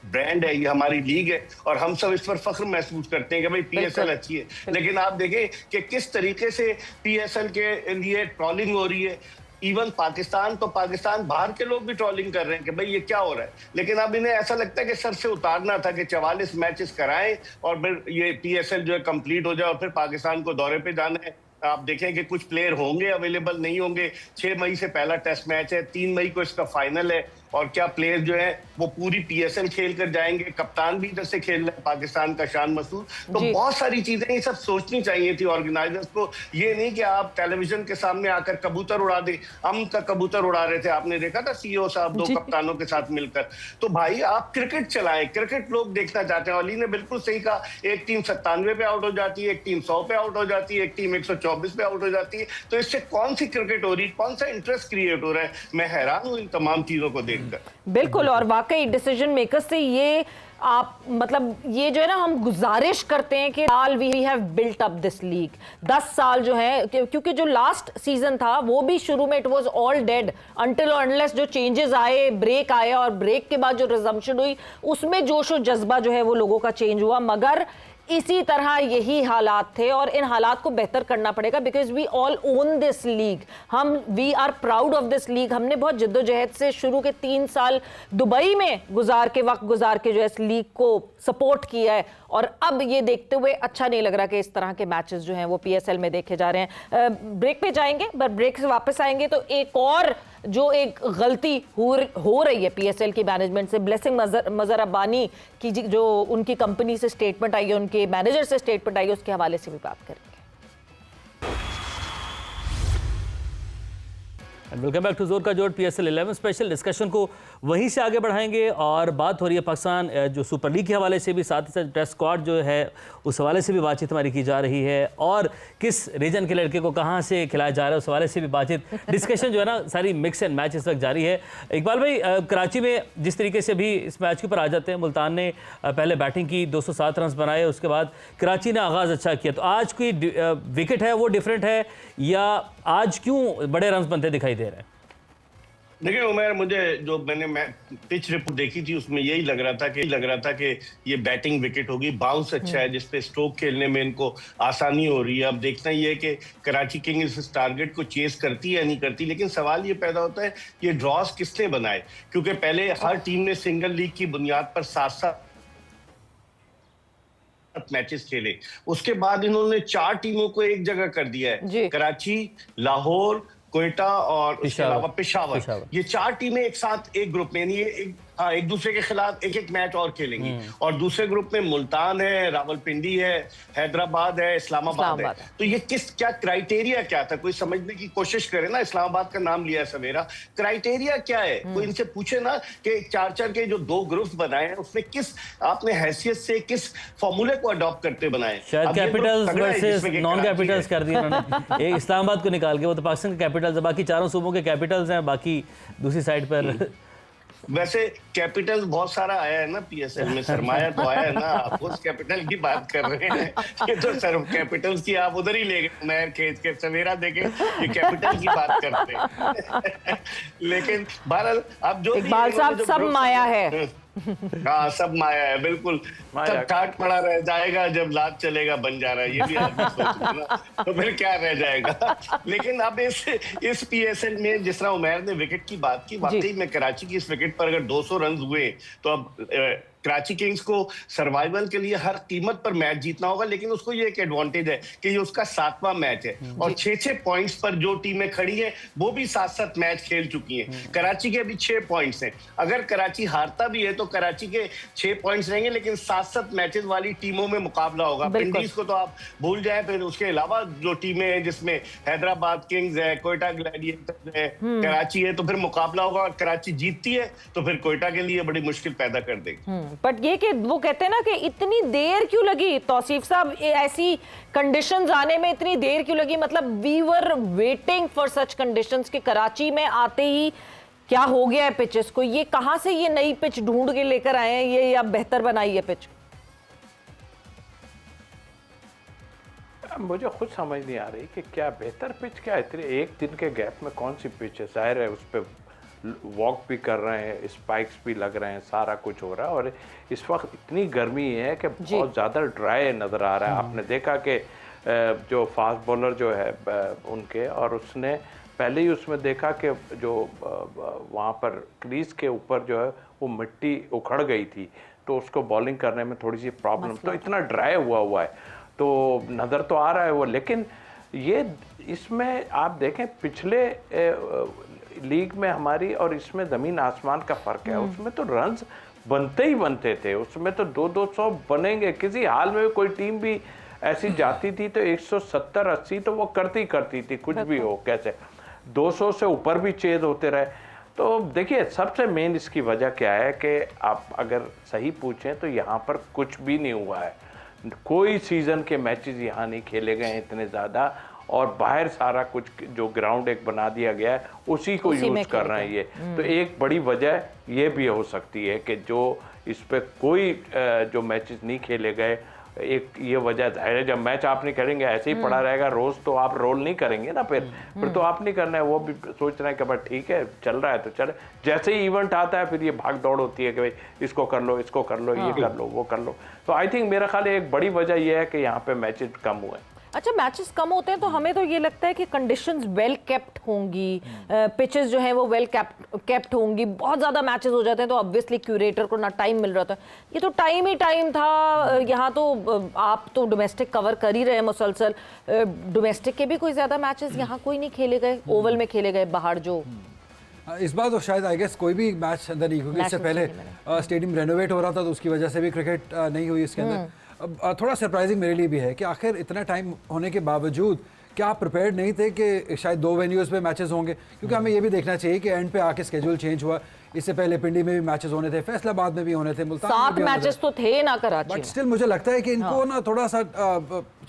ब्रांड है ये, हमारी लीग है और हम सब इस पर फख्र महसूस करते हैं कि भाई PSL अच्छी है। लेकिन आप देखें कि किस तरीके से PSL के लिए ट्रॉलिंग हो रही है। इवन पाकिस्तान बाहर के लोग भी ट्रोलिंग कर रहे हैं कि भाई ये क्या हो रहा है। लेकिन अब इन्हें ऐसा लगता है कि सर से उतारना था कि 44 मैचेस कराएं और फिर ये PSL जो है कंप्लीट हो जाए और फिर पाकिस्तान को दौरे पे जाना है। आप देखें कि कुछ प्लेयर होंगे अवेलेबल, नहीं होंगे। 6 मई से पहला टेस्ट मैच है, 3 मई को इसका फाइनल है। और क्या प्लेयर जो है वो पूरी पीएसएल खेल कर जाएंगे, कप्तान भी इधर से खेल रहा है पाकिस्तान का शान मसूद। तो बहुत सारी चीजें ये सब सोचनी चाहिए थी ऑर्गेनाइजर्स को। ये नहीं कि आप टेलीविजन के सामने आकर कबूतर उड़ा दे, हम का कबूतर उड़ा रहे थे, आपने देखा था सीईओ साहब 2 कप्तानों के साथ मिलकर। तो भाई आप क्रिकेट चलाएं, क्रिकेट लोग देखना चाहते हैं। अली ने बिल्कुल सही कहा, एक टीम 97 पे आउट हो जाती है, एक टीम 100 पे आउट हो जाती है, एक टीम 124 पे आउट हो जाती है। तो इससे कौन सी क्रिकेट हो रही है, कौन सा इंटरेस्ट क्रिएट हो रहा है? मैं हैरान हूं इन तमाम चीजों को देखकर। बिल्कुल, और वाकई डिसीजन मेकर्स से ये आप मतलब ये जो है ना, हम गुजारिश करते हैं कि साल we have built up this league, 10 साल जो है, क्योंकि जो लास्ट सीजन था वो भी शुरू में it was all dead until और अनलेस जो चेंजेस आए, ब्रेक आया, और ब्रेक के बाद जो रिजम्पशन हुई उसमें जोश और जज्बा जो है वो लोगों का चेंज हुआ। मगर इसी तरह यही हालात थे और इन हालात को बेहतर करना पड़ेगा, because we all own this league, हम we are proud of this league. हमने बहुत जिद्दोजहद से शुरू के 3 साल दुबई में वक्त गुजार के जो है इस लीग को सपोर्ट किया है, और अब ये देखते हुए अच्छा नहीं लग रहा कि इस तरह के मैचेस जो हैं वो पीएसएल में देखे जा रहे हैं। ब्रेक पे जाएंगे, पर ब्रेक से वापस आएंगे तो एक और जो एक गलती हो रही है पीएसएल की मैनेजमेंट से, ब्लेसिंग मजहर अब्बानी की जो उनकी कंपनी से स्टेटमेंट आई है, उनके मैनेजर से स्टेटमेंट आई है, उसके हवाले से भी बात करेंगे। वेलकम बैक टू जोर का जोर पीएसएल 11 स्पेशल। डिस्कशन को वहीं से आगे बढ़ाएंगे और बात हो रही है पाकिस्तान जो सुपर लीग के हवाले से भी, साथ ही साथ टेस्ट स्क्वाड जो है उस हवाले से भी बातचीत हमारी की जा रही है, और किस रीजन के लड़के को कहां से खिलाया जा रहा है उस हवाले से भी बातचीत। डिस्कशन जो है ना सारी मिक्स एंड मैच इस वक्त जारी है। इकबाल भाई, कराची में जिस तरीके से भी इस मैच के ऊपर आ जाते हैं, मुल्तान ने पहले बैटिंग की, 207 रन बनाए, उसके बाद कराची ने आगाज़ अच्छा किया, तो आज की विकेट है वो डिफरेंट है या आज क्यों बड़े रन बनते दिखाई दे रहे हैं? देखिए उमर, मुझे जो मैंने पिच रिपोर्ट देखी थी उसमें यही लग रहा था कि ये बैटिंग विकेट होगी। बाउंस अच्छा है जिसपे स्ट्रोक खेलने में इनको आसानी हो रही है। अब देखना ये है कि कराची किंग्स इस टारगेट को चेस करती है या नहीं करती, लेकिन सवाल ये पैदा होता है ये ड्रॉस किसने बनाए, क्योंकि पहले हर टीम ने सिंगल लीग की बुनियाद पर 7-7 मैचेस खेले, उसके बाद इन्होंने 4 टीमों को एक जगह कर दिया है, कराची, लाहौर, कोयटा और उसके अलावा पेशावर। ये 4 टीमें एक साथ एक ग्रुप में, ये एक दूसरे के खिलाफ एक मैच और खेलेंगी। और दूसरे ग्रुप में मुल्तान है, रावलपिंडी है, हैदराबाद है, इस्लामाबाद है। तो ये क्या क्राइटेरिया क्या था, कोई समझने की कोशिश करे ना। इस्लामाबाद का नाम लिया सवेरा, क्राइटेरिया क्या है, कोई इनसे पूछे ना कि 4-4 के जो 2 ग्रुप्स बनाए हैं उसमें किस आपने हैसियत से किस फॉर्मूले को अडॉप्ट करते बनाए। शायद कैपिटल्स वर्सेस नॉन कैपिटल्स कर दिया उन्होंने। एक इस्लामाबाद को निकाल के, वो तो पाकिस्तान के कैपिटल्स है, बाकी चारों सूबों के कैपिटल्स हैं, बाकी दूसरी साइड पर वैसे कैपिटल बहुत सारा आया है ना पीएसएल में, सरमाया तो आया है ना, आप उस कैपिटल की बात कर रहे हैं। ये तो सर कैपिटल्स की आप उधर ही ले गए, नहर खींच के सवेरा देके ये कैपिटल की बात करते हैं। लेकिन बहरहाल अब जो इकबाल साहब सब माया है। हाँ सब माया है, बिल्कुल सब ठाट पड़ा रह जाएगा जब लात चलेगा बन जा रहा है, ये भी आदमी सोचता ना, तो फिर क्या रह जाएगा। लेकिन अब इस पीएसएल में जिस तरह उमैर ने विकेट की बात की, वाकई में कराची की इस विकेट पर अगर 200 रन हुए तो अब कराची किंग्स को सर्वाइवल के लिए हर कीमत पर मैच जीतना होगा। लेकिन उसको ये एक एडवांटेज है कि ये उसका 7वां मैच है और 6-6 पॉइंट्स पर जो टीमें खड़ी हैं वो भी 7-7 मैच खेल चुकी हैं। कराची के अभी 6 पॉइंट्स हैं, अगर कराची हारता भी है तो कराची के 6 पॉइंट्स रहेंगे, लेकिन 7-7 मैचेस वाली टीमों में मुकाबला होगा। विंडीज को तो आप भूल जाए, फिर उसके अलावा जो टीमें हैं जिसमें हैदराबाद किंग्स है, कोयटा ग्लैडिएटर्स है, कराची है, तो फिर मुकाबला होगा। और कराची जीतती है तो फिर कोयटा के लिए बड़ी मुश्किल पैदा कर देगी। बट ये कि वो कहते हैं ना कि इतनी देर क्यों लगी तौसीफ साहब, ऐसी कंडीशंस आने में इतनी देर क्यों लगी? मतलब we were waiting for such conditions कि कराची में आते ही क्या हो गया है पिचेस को, ये कहां से ये नई पिच ढूंढ के लेकर आए हैं ये, या बेहतर बनाई है पिच? मुझे खुद समझ नहीं आ रही कि क्या बेहतर पिच, क्या इतने एक दिन के गैप में कौन सी पिच है। जाहिर है उस पर वॉक भी कर रहे हैं, स्पाइक्स भी लग रहे हैं, सारा कुछ हो रहा है। और इस वक्त इतनी गर्मी है कि बहुत ज़्यादा ड्राई नज़र आ रहा है। आपने देखा कि जो फास्ट बॉलर जो है उनके, और उसने पहले ही उसमें देखा कि जो वहाँ पर क्रीज के ऊपर जो है वो मिट्टी उखड़ गई थी, तो उसको बॉलिंग करने में थोड़ी सी प्रॉब्लम, तो इतना ड्राई हुआ है तो नज़र तो आ रहा है वो। लेकिन ये इसमें आप देखें पिछले लीग में हमारी और इसमें ज़मीन आसमान का फ़र्क है। उसमें तो रन्स बनते ही बनते थे, उसमें तो 200-200 बनेंगे। किसी हाल में कोई टीम भी ऐसी जाती थी तो 170-80 तो वो करती थी, कुछ भी हो कैसे 200 से ऊपर भी चेज होते रहे। तो देखिए सबसे मेन इसकी वजह क्या है कि आप अगर सही पूछें तो यहाँ पर कुछ भी नहीं हुआ है, कोई सीज़न के मैचेस यहाँ नहीं खेले गए हैं इतने ज़्यादा, और बाहर सारा कुछ जो ग्राउंड एक बना दिया गया है उसी को यूज़ कर रहे हैं ये। तो एक बड़ी वजह ये भी हो सकती है कि जो इस पे कोई जो मैचेस नहीं खेले गए, एक ये वजह जाहिर है जब मैच आप नहीं करेंगे ऐसे ही पड़ा रहेगा रोज तो आप रोल नहीं करेंगे ना, फिर तो आप नहीं करना है। वो भी सोच रहे हैं कि भाई ठीक है चल रहा है तो चले, जैसे ही इवेंट आता है फिर ये भाग दौड़ होती है कि भाई इसको कर लो, इसको कर लो, ये कर लो, वो कर लो। तो आई थिंक मेरा ख्याल एक बड़ी वजह ये है कि यहाँ पे मैचेस कम हुए। अच्छा, मैचेस कम होते हैं तो हमें तो ये लगता है कि कंडीशंस वेल केप्ट होंगी, पिचेस जो हैं वो वेल केप्ट होंगी। बहुत ज़्यादा मैचेस हो जाते हैं तो ऑब्वियसली क्यूरेटर को ना टाइम मिल रहा था, ये तो टाइम ही टाइम था। यहाँ तो आप तो डोमेस्टिक कवर कर ही रहे हैं मुसलसल, डोमेस्टिक के भी कोई ज़्यादा मैचेस यहाँ कोई नहीं खेले गए, ओवल में खेले गए, बाहर जो इस बार तो शायद आई गेस कोई भी मैच अंदर नहीं, क्योंकि इससे पहले स्टेडियम रेनोवेट हो रहा था तो उसकी वजह से भी क्रिकेट नहीं हुई इसके अंदर। अब थोड़ा सरप्राइजिंग मेरे लिए भी है कि आखिर इतना टाइम होने के बावजूद क्या आप प्रिपेयर्ड नहीं थे कि शायद 2 वेन्यूज़ पे मैचेस होंगे, क्योंकि हमें ये भी देखना चाहिए कि एंड पे आके स्केड्यूल चेंज हुआ। इससे पहले पिंडी में भी मैचेस होने थे, फैसलाबाद में भी होने थे, मुल्तान में 7 भी होने मैचेस थे। तो थे ना कराची बट स्टिल मुझे लगता है कि इनको ना थोड़ा सा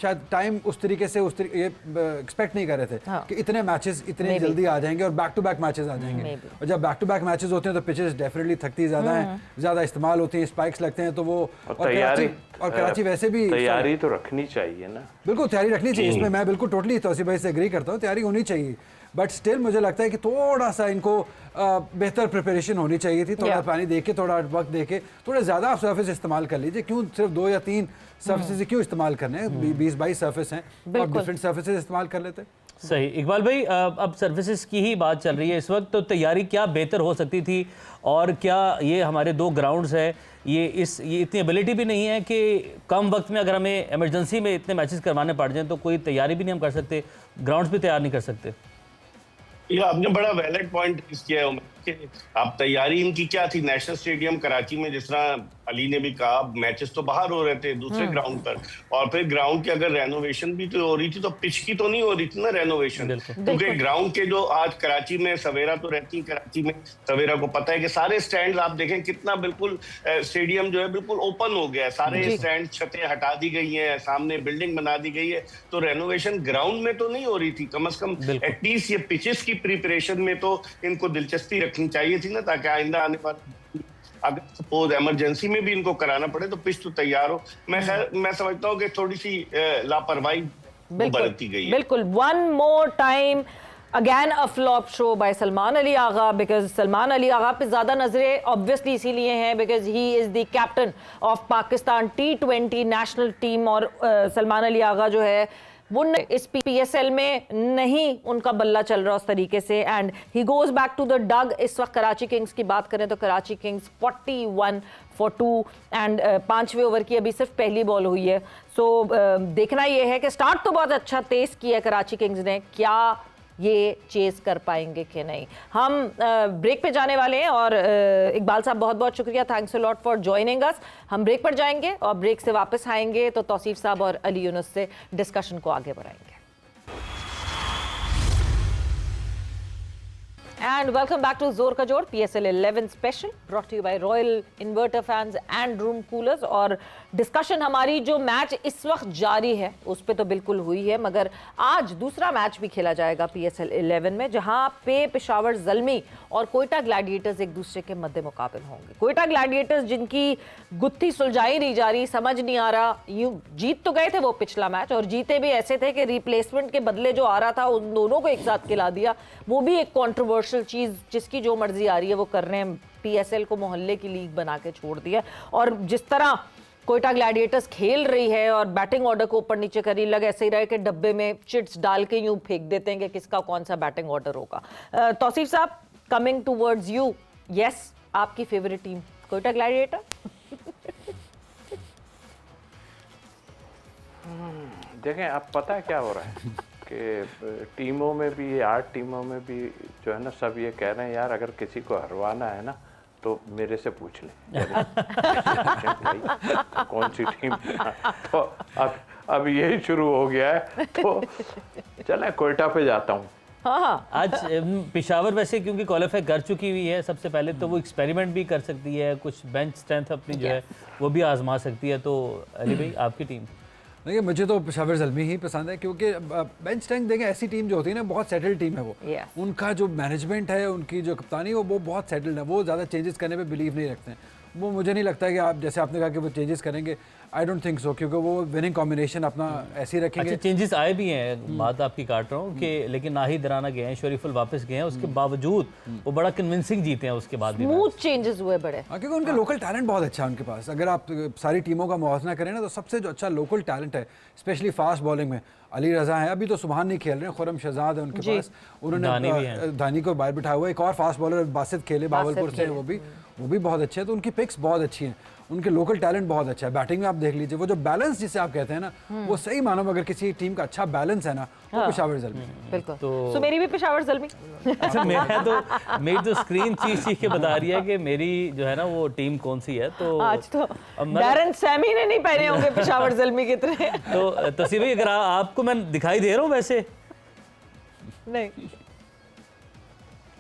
शायद टाइम उस तरीके से ये एक्सपेक्ट नहीं कर रहे थे कि इतने मैचेस इतने जल्दी आ जाएंगे और बैक टू बैक मैचेस आ जाएंगे। और जब बैक टू बैक मैचेस होते हैं तो पिचेस डेफिनेटली थकती ज़्यादा हैं, ज़्यादा इस्तेमाल होती हैं, स्पाइक्स लगते हैं, तो वो और कराची वैसे भी तैयारी तो रखनी चाहिए ना। बिल्कुल तैयारी रखनी चाहिए, इसमें मैं बिल्कुल टोटली तौसीफ भाई से एग्री करता हूँ, तैयारी होनी चाहिए। बट स्टिल मुझे लगता है कि थोड़ा सा इनको बेहतर प्रिपरेशन होनी चाहिए थी, थोड़ा पानी दे के, थोड़ा वक्त दे के, थोड़े ज़्यादा आप सर्फेस इस्तेमाल कर लीजिए। क्यों सिर्फ 2 या 3 सर्फेसेस क्यों इस्तेमाल करने हैं? 20-22 सर्फेस हैं और डिफरेंट सर्फेसेस इस्तेमाल कर लेते। सही। इकबाल भाई, अब सर्विसेज की ही बात चल रही है इस वक्त, तो तैयारी क्या बेहतर हो सकती थी? और क्या ये हमारे 2 ग्राउंड्स है, ये इतनी एबिलिटी भी नहीं है कि कम वक्त में अगर हमें इमरजेंसी में इतने मैचेस करवाने पड़ जाएं तो कोई तैयारी भी नहीं हम कर सकते, ग्राउंड्स भी तैयार नहीं कर सकते? ये आपने बड़ा वैलिड पॉइंट किया है कि आप तैयारी इनकी क्या थी। नेशनल स्टेडियम कराची में जिस तरह अली ने भी कहा, मैचेस तो बाहर हो रहे थे दूसरे ग्राउंड पर, और फिर ग्राउंड की अगर रेनोवेशन भी तो हो रही थी तो पिच की तो नहीं हो रही थी ना रेनोवेशन, क्योंकि ग्राउंड के जो आज कराची में सवेरा तो रहती है, कराची में सवेरा को पता है कि सारे स्टैंड आप देखें कितना बिल्कुल स्टेडियम जो है बिल्कुल ओपन हो गया है, सारे स्टैंड छतें हटा दी गई है, सामने बिल्डिंग बना दी गई है, तो रेनोवेशन ग्राउंड में तो नहीं हो रही थी। कम से कम एटलीस्ट ये पिचेस की प्रिपरेशन में तो इनको दिलचस्पी रखनी चाहिए थी ना, ताकि आइंदा आने वाले अगर सपोज इमरजेंसी में भी इनको कराना पड़े तो पिच तो तैयार हो। मैं समझता हूँ कि थोड़ी सी लापरवाही बरती गई है। बिल्कुल। One more time again a flop show by Salman Ali Agha, because Salman Ali Agha पे ज्यादा नजरें ऑब्वियसली इसीलिए हैं because he is the captain of Pakistan T20 national team, और सलमान अली आगा जो है वो इस PSL में नहीं उनका बल्ला चल रहा उस तरीके से, and he goes back to the dug. इस वक्त कराची किंग्स की बात करें तो कराची किंग्स 41 for 2 एंड 5वें ओवर की अभी सिर्फ पहली बॉल हुई है। सो देखना ये है कि स्टार्ट तो बहुत अच्छा तेज किया है कराची किंग्स ने, क्या ये चेस कर पाएंगे कि नहीं। हम ब्रेक पे जाने वाले हैं और इकबाल साहब बहुत बहुत शुक्रिया, thanks a lot for joining us. हम ब्रेक पर जाएंगे और ब्रेक से वापस आएंगे तो तौसीफ साहब और अली यूनुस से डिस्कशन को आगे बढ़ाएंगे। And welcome back to जोर का जोर PSL 11 special brought to you by royal inverter fans and room coolers. और डिस्कशन हमारी जो मैच इस वक्त जारी है उस पे तो बिल्कुल हुई है, मगर आज दूसरा मैच भी खेला जाएगा PSL 11 में, जहां पे पेशावर ज़ल्मी और कोयटा ग्लैडिएटर्स एक दूसरे के मद्दे मुकाबिल होंगे। कोयटा ग्लैडिएटर्स जिनकी गुत्थी सुलझाई नहीं जा रही, समझ नहीं आ रहा, यूं जीत तो गए थे वो पिछला मैच, और जीते भी ऐसे थे कि रिप्लेसमेंट के बदले जो आ रहा था उन दोनों को एक साथ खिला दिया। वो भी एक कॉन्ट्रोवर्शियल चीज, जिसकी जो मर्जी आ रही है वो कर रहे हैं, PSL को मोहल्ले की लीग बना के छोड़ दिया। और जिस तरह कोयटा ग्लैडिएटर्स खेल रही है और बैटिंग ऑर्डर को ऊपर नीचे करी, लग ऐसे ही रहे कि डब्बे में चिट्स डाल के यूं फेंक देते हैं कि किसका कौन सा बैटिंग ऑर्डर होगा। तौसीफ साहब, कमिंग टूवर्ड्स यू, यस, आपकी फेवरेट टीम कोयटा ग्लैडिएटर? देखें, अब पता है क्या हो रहा है कि टीमों में भी 8 टीमों में भी जो है ना सब ये कह रहे हैं यार अगर किसी को हरवाना है ना तो मेरे से पूछ लें भाई कौन सी टीम। तो अब यही शुरू हो गया है, तो चले कोयटा पे जाता हूँ। हाँ आज पेशावर वैसे क्योंकि क्वालिफाई कर चुकी हुई है सबसे पहले, तो वो एक्सपेरिमेंट भी कर सकती है, कुछ बेंच स्ट्रेंथ अपनी जो है वो भी आजमा सकती है। तो अली भाई आपकी टीम? देखिए मुझे तो पेशावर ज़ल्मी ही पसंद है, क्योंकि बेंच स्ट्रेंथ देखें ऐसी टीम जो होती है ना, बहुत सेटल्ड टीम है वो। उनका जो मैनेजमेंट है, उनकी जो कप्तानी वो बहुत सेटल्ड है, वो ज़्यादा चेंजेस करने पे बिलीव नहीं रखते हैं। वो मुझे नहीं लगता है कि आप जैसे आपने कहा कि वो चेंजेस करेंगे, आई डोंट थिंक सो, क्योंकि वो विनिंग कॉम्बिनेशन अपना ऐसे ही रखेंगे। अच्छा चेंजेस आए भी हैं, बात आपकी काट रहा हूँ कि लेकिन नाहिद राना गए हैं, शरीफुल वापस गए हैं, उसके बावजूद वो बड़ा कन्विंसिंग जीते हैं उसके बाद भी। स्मूथ चेंजेस हुए बड़े, क्योंकि उनके लोकल टैलेंट बहुत अच्छा है उनके पास। अगर आप सारी टीमों का मुआवजा करें ना, तो सबसे जो अच्छा लोकल टैलेंट है स्पेशली फास्ट बॉलिंग में अली रजा है, अभी तो सुबहान नहीं खेल रहे हैं, खुरम शहजाद है उनके पास, उन्होंने दानी को बाहर बिठाया हुआ। एक और फास्ट बॉलर बासित खेले बावलपुर से, वो भी बहुत अच्छे हैं। तो उनकी पिक्स बहुत अच्छी हैं, उनके लोकल टैलेंट बहुत अच्छा है। बैटिंग में आप देख लीजिए, वो जो बैलेंस जिसे आप कहते हैं ना, वो सही मानो अगर किसी टीम का अच्छा बैलेंस है ना, वो पेशावर ज़ल्मी। बिल्कुल। तो मेरी भी पेशावर ज़ल्मी। अच्छा मेरी तो स्क्रीन चीख के बता रही है कि मेरी जो है ना वो टीम कौन सी है। तो आज तो डैरन सैमी ने नहीं पहने होंगे पेशावर ज़ल्मी की तरह। तो तस्वीर भाई अगर आपको मैं दिखाई दे रहा हूँ वैसे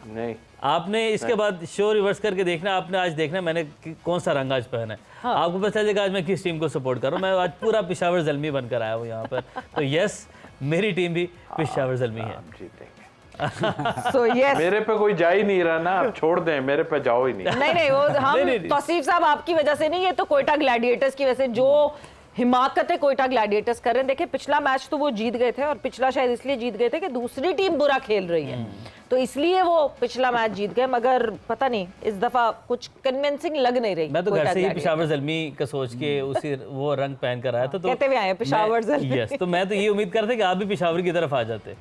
नहीं, आपने इसके बाद शो रिवर्स करके देखना, आपने आज देखना मैंने कौन सा रंग आज पहना है। हाँ। आपको पता चलेगा आज मैं किस टीम को सपोर्ट कर रहा हूँ। मैं आज पूरा पेशावर ज़ल्मी बनकर आया हूँ यहाँ पर। तो यस, मेरी टीम भी पेशावर ज़ल्मी है। जीतेंगे। So yes. मेरे पे कोई जा ही नहीं रहा ना, आप छोड़ दें, मेरे पे जाओ ही नहीं। नहीं वो हम तौसीफ साहब आपकी वजह से नहीं, ये तो कोयटा ग्लैडिएटर्स की वजह से जो हिमाकत है कोयटा ग्लैडिएटर्स कर रहे हैं। देखिए पिछला मैच तो वो जीत गए थे, और पिछला शायद इसलिए जीत गए थे कि दूसरी टीम बुरा खेल रही है, तो इसलिए वो पिछला मैच जीत गए। मगर पता नहीं इस दफा कुछ कन्विंसिंग लग नहीं रही। मैं तो घर से ही पेशावर ज़ल्मी का सोच के उसी वो रंग पहन कर आया था। तो कहते हुए आए पेशावर ज़ल्मी। यस, तो मैं तो ये उम्मीद करता कि आप भी पेशावर की तरफ आ जाते।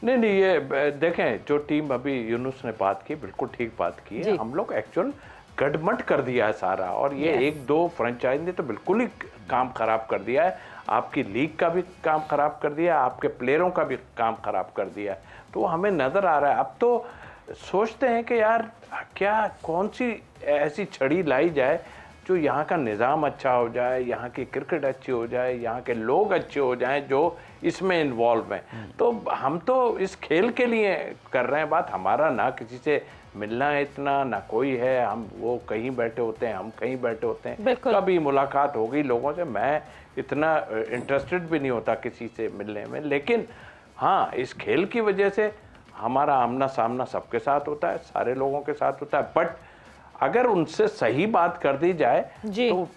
नहीं, ये देखें जो टीम अभी यूनुस ने बात की, बिल्कुल ठीक बात की है। हम लोग एक्चुअल गडमट कर दिया है सारा, और ये एक दो फ्रेंचाइज ने तो बिल्कुल ही काम खराब कर दिया है। आपकी लीग का भी काम खराब कर दिया है, आपके प्लेयरों का भी काम खराब कर दिया है। तो हमें नज़र आ रहा है, अब तो सोचते हैं कि यार क्या कौन सी ऐसी छड़ी लाई जाए जो यहाँ का निज़ाम अच्छा हो जाए, यहाँ की क्रिकेट अच्छी हो जाए, यहाँ के लोग अच्छे हो जाएं जो इसमें इन्वॉल्व हैं। तो हम तो इस खेल के लिए कर रहे हैं बात, हमारा ना किसी से मिलना है इतना, ना कोई है, हम वो कहीं बैठे होते हैं, हम कहीं बैठे होते हैं। कभी मुलाकात हो गई लोगों से, मैं इतना इंटरेस्टेड भी नहीं होता किसी से मिलने में, लेकिन हाँ इस खेल की वजह से हमारा आमना सामना सबके साथ होता है, सारे लोगों के साथ होता है। बट अगर उनसे सही बात कर दी जाए तो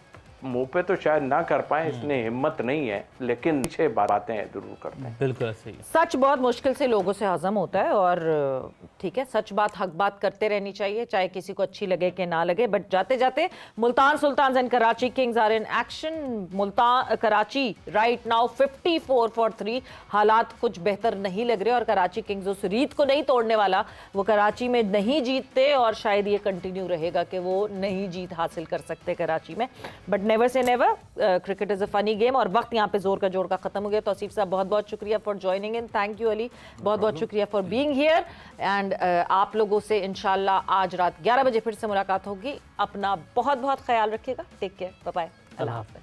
मुंह पे तो शायद ना कर पाए, इसने हिम्मत नहीं है, लेकिन पीछे बातें जरूर करते हैं। बिल्कुल सही। सच बहुत मुश्किल से लोगों से हजम होता है, और ठीक है सच बात हक बात करते रहनी चाहिए, चाहे किसी को अच्छी लगे कि ना लगे। बट जाते जाते Multan Sultans and Karachi Kings are in action. Multan Karachi right now 54 for 3, हालात कुछ बेहतर नहीं लग रहे, और कराची किंग्स उस रीत को नहीं तोड़ने वाला। वो कराची में नहीं जीतते, और शायद ये कंटिन्यू रहेगा कि वो नहीं जीत हासिल कर सकते कराची में। But never say never, cricket is a funny game. और वक्त यहाँ पे जोर का जोड़ का खत्म हो गया। तो आसिफ साहब बहुत बहुत शुक्रिया for joining in. Thank you Ali, बहुत बहुत शुक्रिया फॉर बीइंग हियर। एंड आप लोगों से इंशाल्लाह आज रात 11 बजे फिर से मुलाकात होगी। अपना बहुत बहुत ख्याल रखिएगा। टेक केयर, बाय बाय, अल्लाह हाफ़िज़।